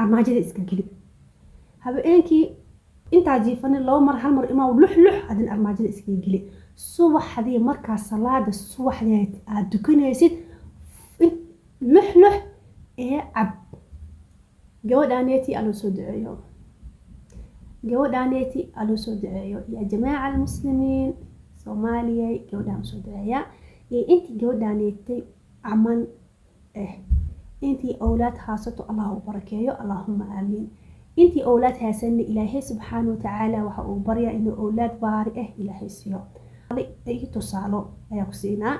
armaajada iska geli habeenkii inta jiifan loo mar hal mar imaa lux adin armaajada iska geli subaxdii marka salaada subaxdeed aad dukanaysid lux ee cab gabadhaneeti alo soo duceeyo ya jamaaca almuslimiin Soomaaliya gabadhaan soo duceeya intii gabadhaneetay aman intii awlaad haasato Allahu barakeeyo Allahumma aamin intii awlaad haasan Ilaahay subhanahu wa ta'ala waxa uu barya inuu awlaad baari Ilaahay siiyo ay tusaalo ayaa ku siinaa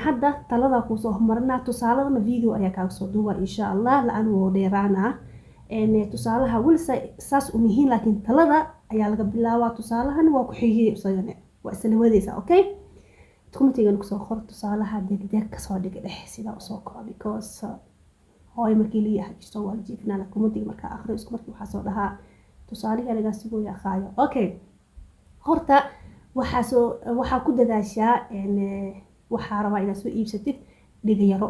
hadda talada ku soo marnaa tusaaladana video ayaa ka soo duuba insha Allah la anu dheeraana tusaalaha wulsa saas u muhiim laakiin talada ayaa laga bilaabaa tusaalahan waa ku xigay isagana waa isla wadaysa okay commentigan ku soo qor tusaalaha degdeg ka soo dhig sida u soo koob because hooy markii la yahay soo waajibnaa commentiga marka akhriyo isku markii waxa soo dhahaa tusaaliga laga sugo ya khaayo okay horta waxa ku dadaashaa waxa rabaa inaad soo iibsatid dhigayaro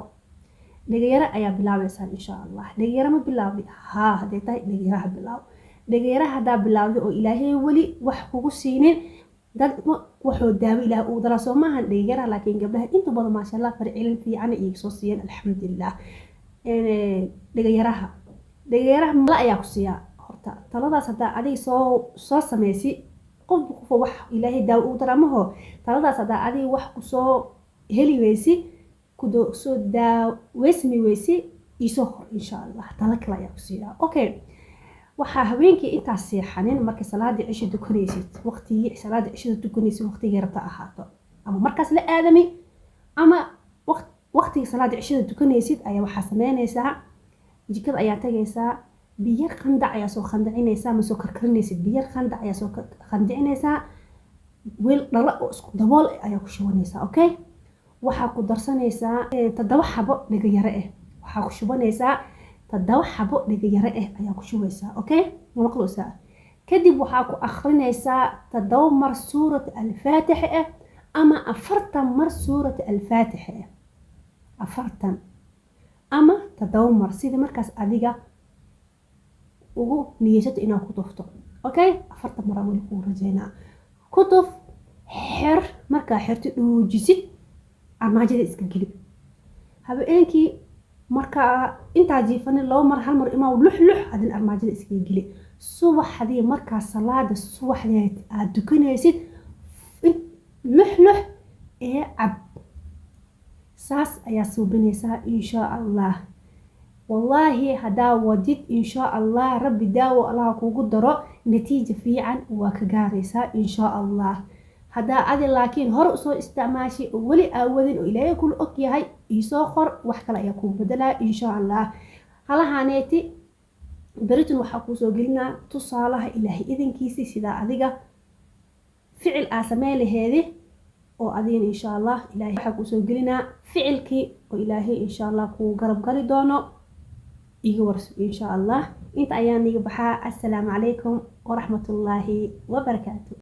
ayaa bilaabaysaa insha Allah dhigayaro ma bilaawdi haday tahay dhigayaraha bilaaw dhigayaraha hadaa bilaawdi oo Ilaahay wali wax kugu siinin dad wuxuu daawo Ilaahay uu dara soo maahan dhigayaraha laakiin gabdhaha inta badan ma sha Allah farcilin fiican ay soo siiyeen alxamdulillah dhigayaraha ma ayaa ku siiya horta taladaas hadaa adiga soo sameeysi qof wax Ilaahay daawo uu dara maho taladaas hadaa adiga wax ku soo heli weysi kudo soo daawesmi weysi iso hor insha Allah tala kala ayaa ku siiya okay waxa habeenkii inta seexanin marka salaada cisho dukanaysid waqtigii salaada cisho dukanaysid waqtiga rabta ahaato ama markaas la aadami ama waqtiga salaada cisho dukanaysid ayaa waxa sameynaysaa jikada ayaa tagaysaa biyo qandac ayaa soo qandacinaysaa ma soo karkarinaysid biyo qandac ayaa soo qandacinaysaa weel dhalo oo isku dabool ayaa ku shubanaysaa okay waxa ku darsanaysaa 7 xabo dhigayaro waxa ku shubanaysaa 7 xabo dhigayaro ayaa ku shubaysaa okay maqluusaa kadib waxa ku akhrinaysaa 7 mar suurat al-Fatiha ama 40 mar suurat al-Fatiha 40 ama 7 mar sida markaas adiga ugu niyeysato inaad ku tufto okay 40 mar wali ku rajeynaa ku tuf xir marka xirti dhuujisid armaajada iska geli habeenkii marka inta jiifan loo mar hal mar imaa lux adin armaajada iska geli subaxdii marka salaada subaxdeed aad dukanaysid lux ee cab saas ayaa soo binaysaa insha Allah wallahi hadaa wadid insha Allah rabbi daawo Allah kugu daro natiijo fiican waa ka gaaraysaa insha Allah هذا عادي لكن هرق سو استعماشي ولي أودين إليه كل أوكي هاي يسافر وحكلا يكون بدلا إن شاء الله هلا هانيتي بريتن وحكوسو قلنا تصالها إلهي إذن كيسي سيدا عديقة فعل آسمالي هذه وأذين إن شاء الله إلهي حكوسو قلنا فعلك وإلهي إن شاء الله كو قرب قريدونو يورس إن شاء الله إنت أياني بحا السلام عليكم ورحمة الله وبركاته.